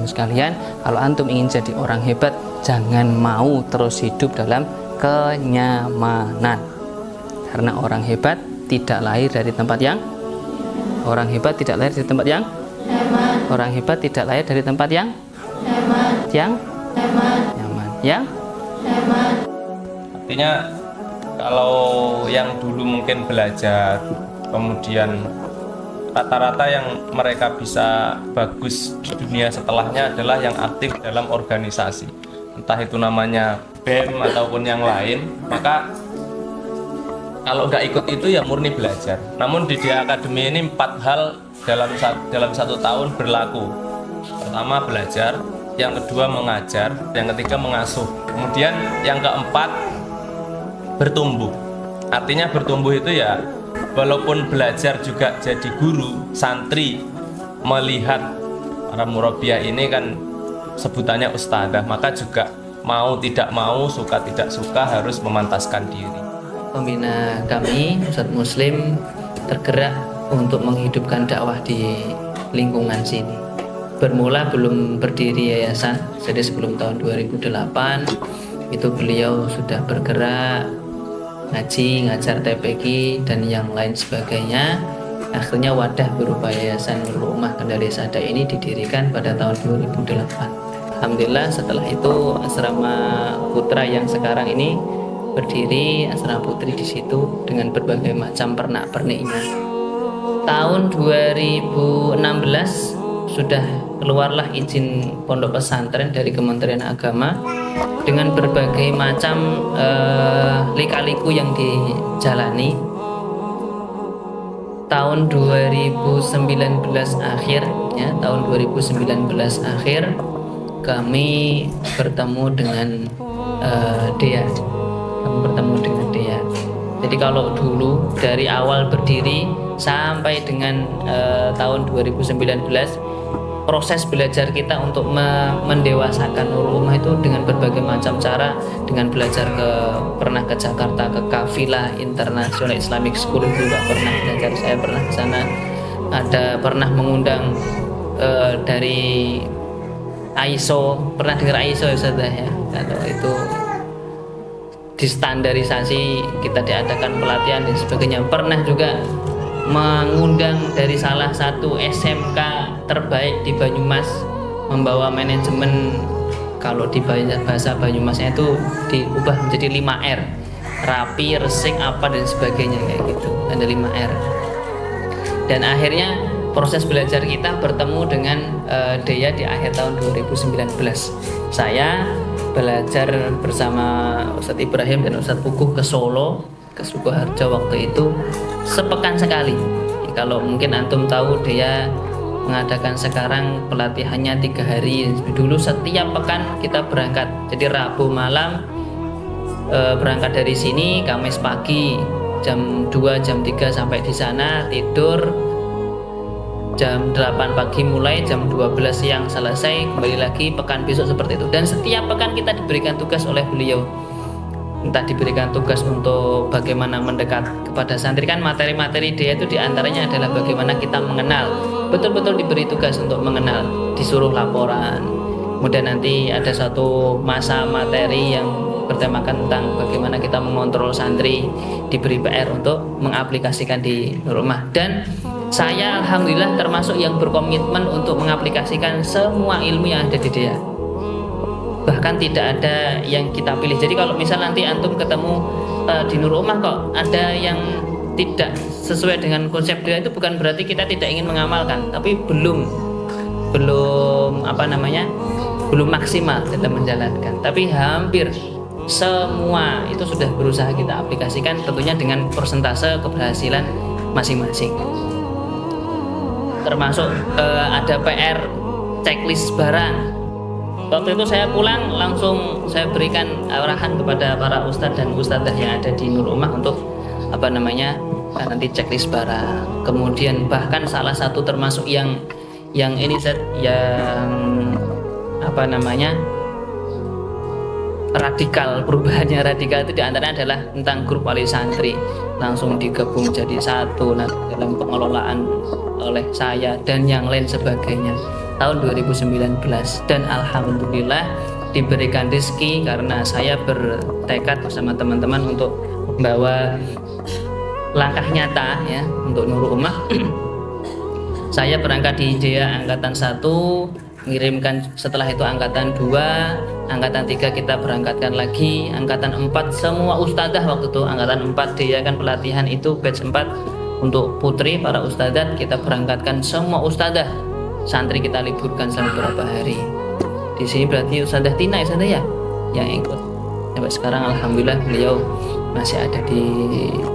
sekalian, kalau antum ingin jadi orang hebat, jangan mau terus hidup dalam kenyamanan. Karena orang hebat tidak lahir dari tempat yang Orang hebat tidak lahir dari tempat yang Orang hebat tidak lahir dari tempat yang nyaman. Artinya kalau yang dulu mungkin belajar, kemudian rata-rata yang mereka bisa bagus di dunia setelahnya adalah yang aktif dalam organisasi, entah itu namanya BEM ataupun yang lain. Maka kalau nggak ikut itu ya murni belajar. Namun di Dia Academy ini 4 hal dalam 1 tahun berlaku. Pertama belajar, yang kedua mengajar, yang ketiga mengasuh, kemudian yang keempat bertumbuh. Artinya bertumbuh itu ya walaupun belajar juga jadi guru, santri melihat para murabbiyah ini kan sebutannya ustadzah, maka juga mau tidak mau, suka tidak suka harus memantaskan diri. Pembina kami, Ustadz Muslim, tergerak untuk menghidupkan dakwah di lingkungan sini. Bermula belum berdiri yayasan, jadi sebelum tahun 2008 itu beliau sudah bergerak ngaji, ngajar TPQ dan yang lain sebagainya. Akhirnya wadah berupa Yayasan Nurul Ummah Kendari Sada ini didirikan pada tahun 2008. Alhamdulillah setelah itu asrama putra yang sekarang ini berdiri, asrama putri di situ dengan berbagai macam pernak-perniknya. Tahun 2016 sudah keluarlah izin pondok pesantren dari Kementerian Agama dengan berbagai macam lika-liku yang dijalani. Tahun 2019 akhir, ya, tahun 2019 akhir kami bertemu dengan Dea. Jadi kalau dulu dari awal berdiri sampai dengan tahun 2019, proses belajar kita untuk mendewasakan Nurul Ummah itu dengan berbagai macam cara, dengan belajar pernah ke Jakarta ke Kafilah International Islamic School juga pernah belajar, saya pernah ke sana, pernah mengundang dari ISO, pernah dengar ISO ya Ustaz ya, kalau itu distandarisasi kita diadakan pelatihan dan sebagainya. Pernah juga mengundang dari salah satu SMK terbaik di Banyumas, membawa manajemen, kalau di bahasa Banyumasnya itu diubah menjadi 5R, rapi, resik, apa dan sebagainya kayak gitu, ada 5R. Dan akhirnya proses belajar kita bertemu dengan Dea di akhir tahun 2019. Saya belajar bersama Ustadz Ibrahim dan Ustadz Puguh ke Solo, ke Sukoharjo waktu itu sepekan sekali. Kalau mungkin antum tahu, dia mengadakan sekarang pelatihannya 3 hari. Dulu setiap pekan kita berangkat, jadi Rabu malam berangkat dari sini, Kamis pagi jam 2 jam 3 sampai di sana, tidur jam 8 pagi mulai, jam 12 siang selesai, kembali lagi pekan besok seperti itu. Dan setiap pekan kita diberikan tugas oleh beliau, entah diberikan tugas untuk bagaimana mendekat kepada santri. Kan materi-materi dia itu diantaranya adalah bagaimana kita mengenal, betul-betul diberi tugas untuk mengenal, disuruh laporan. Kemudian nanti ada satu masa materi yang bertemakan tentang bagaimana kita mengontrol santri, diberi PR untuk mengaplikasikan di rumah. Dan saya alhamdulillah termasuk yang berkomitmen untuk mengaplikasikan semua ilmu yang ada di dia. Bahkan tidak ada yang kita pilih. Jadi kalau misal nanti antum ketemu di Nurul Ummah kok ada yang tidak sesuai dengan konsep dia, itu bukan berarti kita tidak ingin mengamalkan, tapi belum maksimal dalam menjalankan. Tapi hampir semua itu sudah berusaha kita aplikasikan, tentunya dengan persentase keberhasilan masing-masing. Termasuk ada PR checklist barang. Waktu itu saya pulang langsung saya berikan arahan kepada para ustadz dan ustadzah yang ada di Nurul Ummah untuk nanti checklist barang. Kemudian bahkan salah satu termasuk yang ini radikal, perubahannya radikal itu diantaranya adalah tentang grup wali santri, langsung digabung jadi satu dalam pengelolaan oleh saya dan yang lain sebagainya. tahun 2019, dan alhamdulillah diberikan rezeki karena saya bertekad bersama teman-teman untuk membawa langkah nyata ya untuk Nurul Ummah. Saya berangkat di IDEA angkatan 1, mengirimkan setelah itu angkatan 2, angkatan 3 kita berangkatkan lagi, angkatan 4 semua ustadzah waktu itu, angkatan 4 dia kan pelatihan itu batch 4 untuk putri para ustadzat, kita berangkatkan semua ustadzah, santri kita liburkan selama beberapa hari. Di sini berarti Ustadzah Tina ya yang ikut sampai sekarang, alhamdulillah beliau masih ada di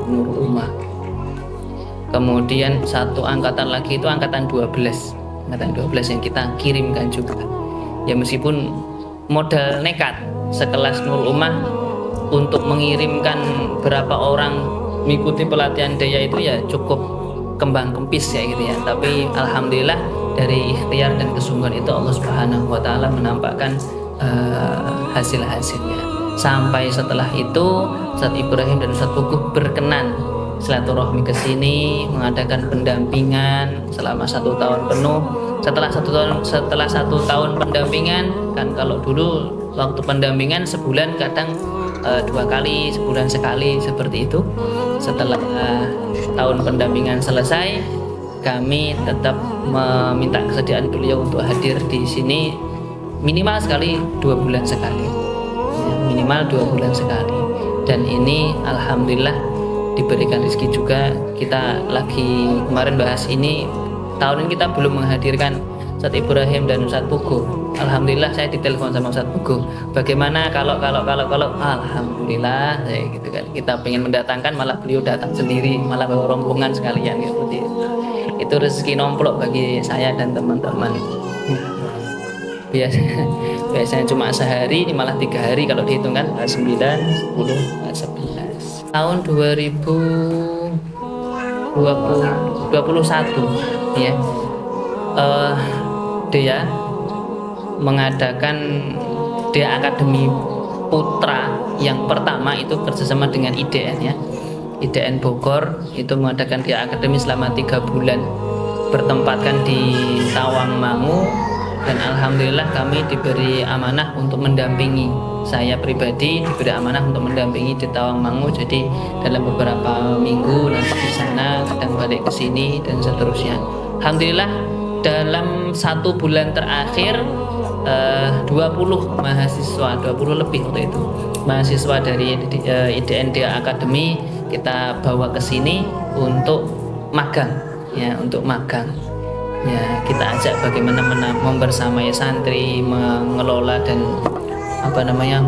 Nurul Ummah. Kemudian satu angkatan lagi itu angkatan 12 yang kita kirimkan juga ya, meskipun modal nekat sekelas Nurul Ummah untuk mengirimkan berapa orang mengikuti pelatihan daya itu ya cukup kembang kempis ya gitu ya, tapi alhamdulillah dari ikhtiar dan kesungguhan itu Allah Subhanahu wa taala menampakkan hasil-hasilnya. Sampai setelah itu Ustadz Ibrahim dan Ustadz Puguh berkenan silaturahmi ke sini, mengadakan pendampingan selama 1 tahun penuh. Setelah satu tahun pendampingan, kan kalau dulu waktu pendampingan sebulan kadang 2 kali, sebulan sekali seperti itu. Setelah tahun pendampingan selesai, kami tetap meminta kesediaan beliau untuk hadir di sini minimal sekali 2 bulan sekali ya, minimal 2 bulan sekali. Dan ini alhamdulillah diberikan rezeki juga. Kita lagi kemarin bahas ini, tahun ini kita belum menghadirkan Ustadz Ibrahim dan Ustadz Puguh. Alhamdulillah saya ditelepon sama Ustadz Puguh, bagaimana kalau alhamdulillah saya gitu kan, kita pengen mendatangkan malah beliau datang sendiri, malah bawa rombongan sekalian seperti itu rezeki nomplok bagi saya dan teman-teman. Biasanya cuma sehari, ini malah 3 hari kalau dihitung kan, 9, 10, 11. Tahun 2021 ya, dia mengadakan Dea Akademi Putra yang pertama itu kerjasama dengan IDN ya, IDN Bogor itu mengadakan Dea Akademi selama 3 bulan, bertempatkan di Tawangmangu, dan alhamdulillah kami diberi amanah untuk mendampingi, saya pribadi diberi amanah untuk mendampingi di Tawangmangu. Jadi dalam beberapa minggu nanti di sana, kadang balik ke sini dan seterusnya. Alhamdulillah dalam 1 bulan terakhir 20 mahasiswa, 20 lebih waktu itu mahasiswa dari IDN Dea Akademi kita bawa ke sini untuk magang ya, ya, kita ajak bagaimana membersamai santri, mengelola dan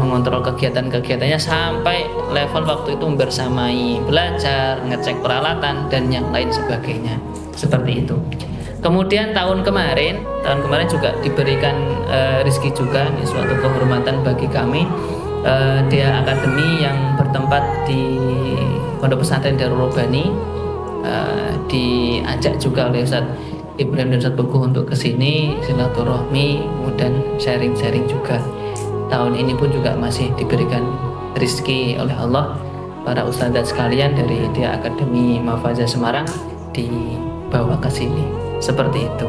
mengontrol kegiatan-kegiatannya sampai level waktu itu membersamai belajar, ngecek peralatan dan yang lain sebagainya seperti itu. Kemudian tahun kemarin juga diberikan rezeki juga, ini suatu kehormatan bagi kami. Dea Akademi yang bertempat di Pondok Pesantren Darul Robani diajak juga oleh Ustadz Ibrahim dan Ustadz Puguh untuk kesini silaturahmi dan sharing-sharing juga. Tahun ini pun juga masih diberikan rezeki oleh Allah, para ustadzat sekalian dari Dea Akademi Mafaza Semarang dibawa ke sini seperti itu.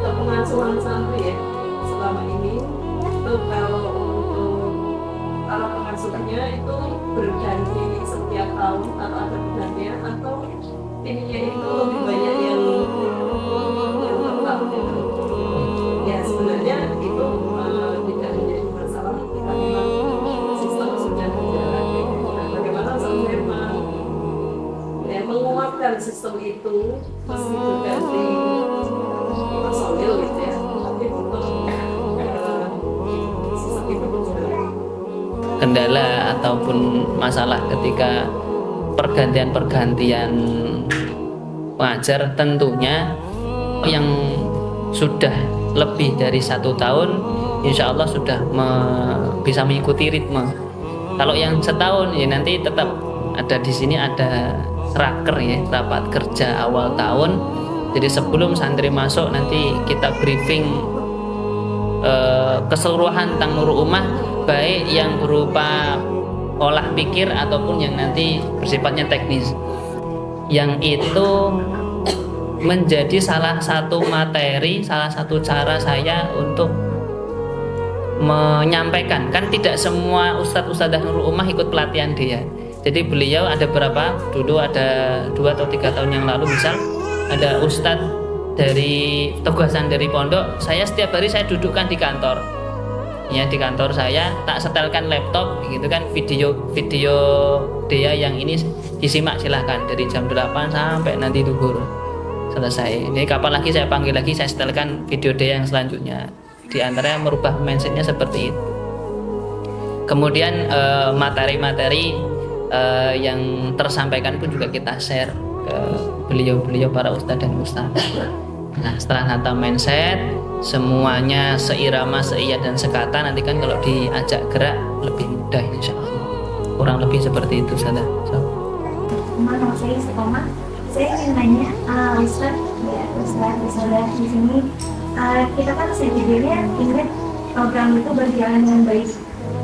Pengasuhan santri ya selama ini itu kalau pengasuhannya itu berganti setiap tahun atau ada pergantian, atau ininya itu lebih banyak yang tetap gitu. Ya sebenarnya itu tidak menjadi masalah ketika memang sistem sudah berjalan. Nah, bagaimana sampai menguatkan sistem itu meski berganti personil gitu ya, tapi untuk sistem itu berjalan. Kendala ataupun masalah ketika pergantian pengajar tentunya yang sudah lebih dari 1 tahun insya Allah sudah bisa mengikuti ritme. Kalau yang setahun ya nanti tetap ada di sini, ada raker ya, rapat kerja awal tahun. Jadi sebelum santri masuk nanti kita briefing keseluruhan tentang Nurul Ummah, baik yang berupa olah pikir ataupun yang nanti bersifatnya teknis, yang itu menjadi salah satu materi, salah satu cara saya untuk menyampaikan. Kan tidak semua ustadz-ustadzah Nurul Ummah ikut pelatihan dia. Jadi beliau ada berapa, dulu ada 2 atau 3 tahun yang lalu misal ada ustadz dari tugasan dari pondok, saya setiap hari saya dudukkan di kantor ya, di kantor saya tak setelkan laptop gitu kan, video dia yang ini disimak silahkan dari jam 8 sampai nanti duhur selesai. Jadi kapan lagi saya panggil lagi, saya setelkan video dia yang selanjutnya. Di antaranya merubah mindsetnya seperti itu. Kemudian materi-materi yang tersampaikan pun juga kita share ke beliau-beliau para ustadz dan ustadzah. Nah, setelah nata mindset semuanya seirama, seiat dan sekata, nanti kan kalau diajak gerak lebih mudah insya Allah. Kurang lebih seperti itu saja. Nama saya Istiqomah. Saya ingin nanya, Ustaz, ya Ustaz di sini, kita kan sejujurnya ingin program itu berjalan dengan baik.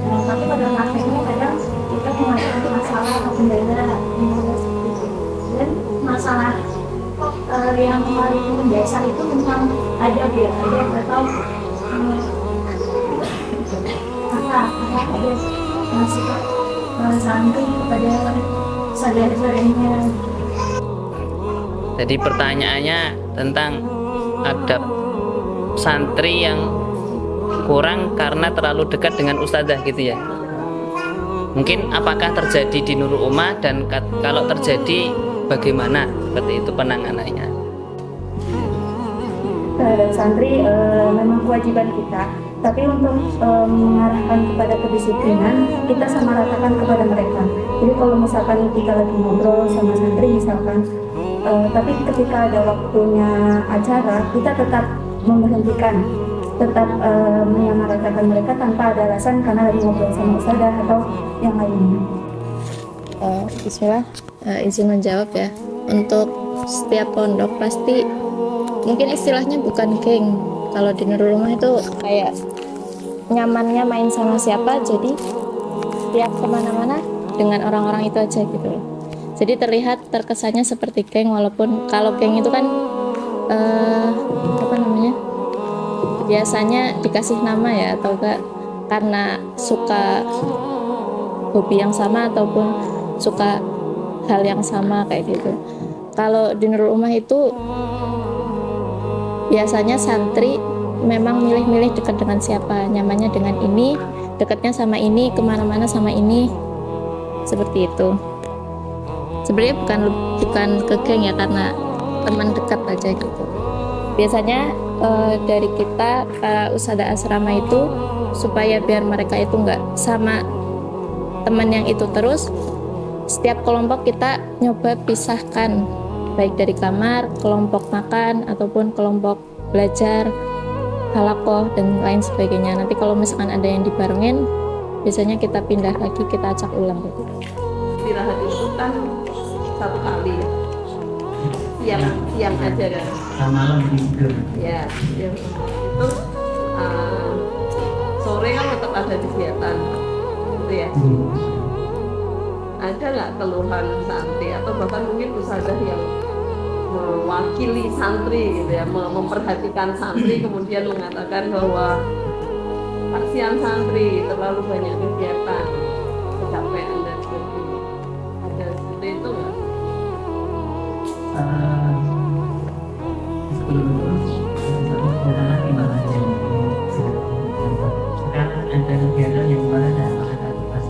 Tapi pada prakteknya kadang kita menghadapi masalah atau kendala dan masalah yang paling mendasar itu tentang ada atau ada sikap santri kepada saudara-saudaranya. Jadi pertanyaannya tentang adab santri yang kurang karena terlalu dekat dengan ustazah gitu ya. Mungkin apakah terjadi di Nurul Ummah, dan kalau terjadi bagaimana seperti itu penanganannya? Terhadap santri memang kewajiban kita, tapi untuk mengarahkan kepada kedisiplinan kita sama ratakan kepada mereka. Jadi kalau misalkan kita lagi ngobrol sama santri misalkan, tapi ketika ada waktunya acara kita tetap memberhentikan, tetap menyamaratakan mereka tanpa ada alasan karena lagi ngobrol sama ustazah atau yang lainnya. Bismillah, izin menjawab ya. Untuk setiap pondok pasti mungkin istilahnya bukan geng. Kalau di Nurul Ummah itu kayak nyamannya main sama siapa, jadi tiap kemana-mana dengan orang-orang itu aja gitu. Jadi terkesannya seperti geng, walaupun kalau geng itu kan biasanya dikasih nama ya, atau enggak karena suka hobi yang sama ataupun suka hal yang sama kayak gitu. Kalau di Nurul Ummah itu biasanya santri memang milih-milih dekat dengan siapa, nyamannya dengan ini, dekatnya sama ini, kemana-mana sama ini, seperti itu. Sebenarnya bukan ke geng ya, karena teman dekat aja gitu. Biasanya dari kita ustadzah asrama itu supaya biar mereka itu nggak sama teman yang itu terus, setiap kelompok kita nyoba pisahkan, baik dari kamar, kelompok makan ataupun kelompok belajar, halakoh dan lain sebagainya. Nanti kalau misalkan ada yang dibarengin, biasanya kita pindah lagi, kita acak ulang gitu. Istirahat itu kan 1 kali ya, siang aja kan, Malam tidur. ya siang itu sore kan tetap ada kegiatan gitu ya. Ada nggak keluhan santri atau bahkan mungkin ustazah yang mewakili santri gitu ya, memperhatikan santri kemudian mengatakan bahwa kasihan santri terlalu banyak kegiatan, kecapean dan sebagainya. Ada seperti itu nggak? Sekarang ada kegiatan yang mana ada pas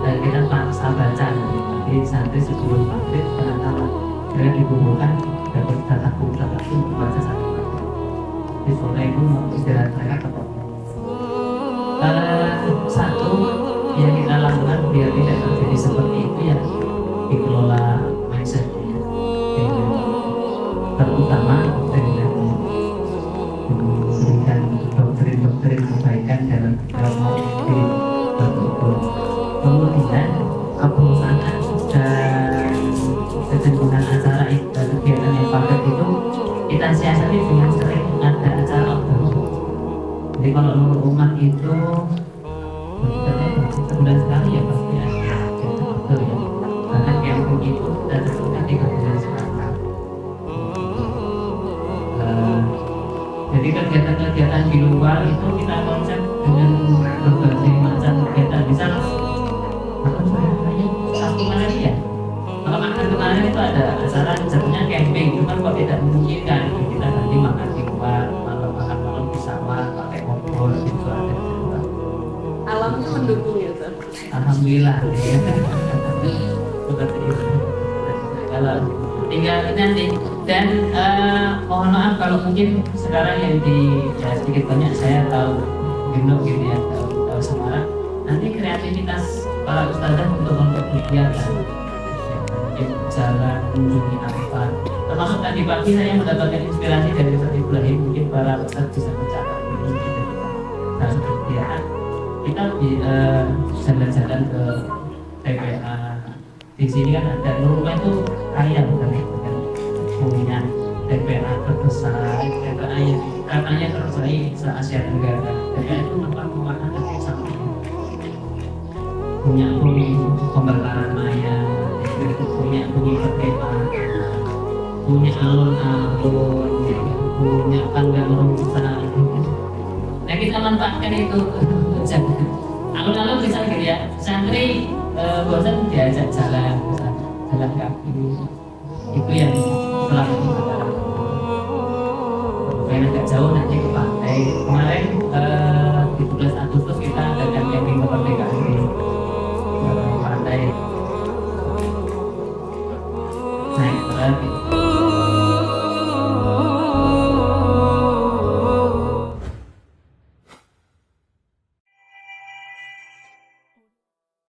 dan kita paksa baca, jadi santri sebelum maghrib penatalan dengan dikumpulkan dapat dataku baca satu kali. Di sore itu mau istirahat mereka tetap. Satu yang kita lakukan biar tidak terjadi seperti itu ya dikelola mindsetnya, terutama dengan memberikan doktrin kebaikan dalam diri betul. Kemudian kebiasaan dan kecenderungan acara kegiatan yang padat itu kita siasati dengan sering ada acara outdoor. Jadi kalau Nurul Ummah itu sebulan atau kita konsep dengan berbagai macam kegiatan misal bahkan saya satu kemarin ya kalau makan kemarin itu ada acara jadinya camping, cuman kok tidak memungkinkan kita nanti makan di luar, makan malam di sawah pakai kompor gitu ada juga. Alamnya mendukung ya Ustaz. Alhamdulillah ya. Seperti itu. Kalau tinggal nanti dan mohon maaf kalau mungkin sekarang yang di ya sedikit banyak saya tahu Bino gitu ya tahu Semarang, nanti kreativitas para ustazah untuk membuat kegiatan mungkin jalan kunjungi apa termasuk tadi pagi saya mendapatkan inspirasi dari Ustaz Ibrahim, mungkin para ustaz bisa mencatat ini gitu. Nah seperti ya kita jalan-jalan ke TPA di sini kan ada rumah itu kaya bukan punya TPA terbesar, TPA yang katanya terbaik se Asia Tenggara. TPA itu tempat pemakaman sampai punya pembakaran mayat, punya perkemahan, punya alun-alun, punya kandang rusa. Nah kita manfaatkan itu. Alun-alun bisa gitu ya, santri bosan diajak jalan kaki, itu yang selalu kita lakukan. Karena agak jauh nanti ke pantai.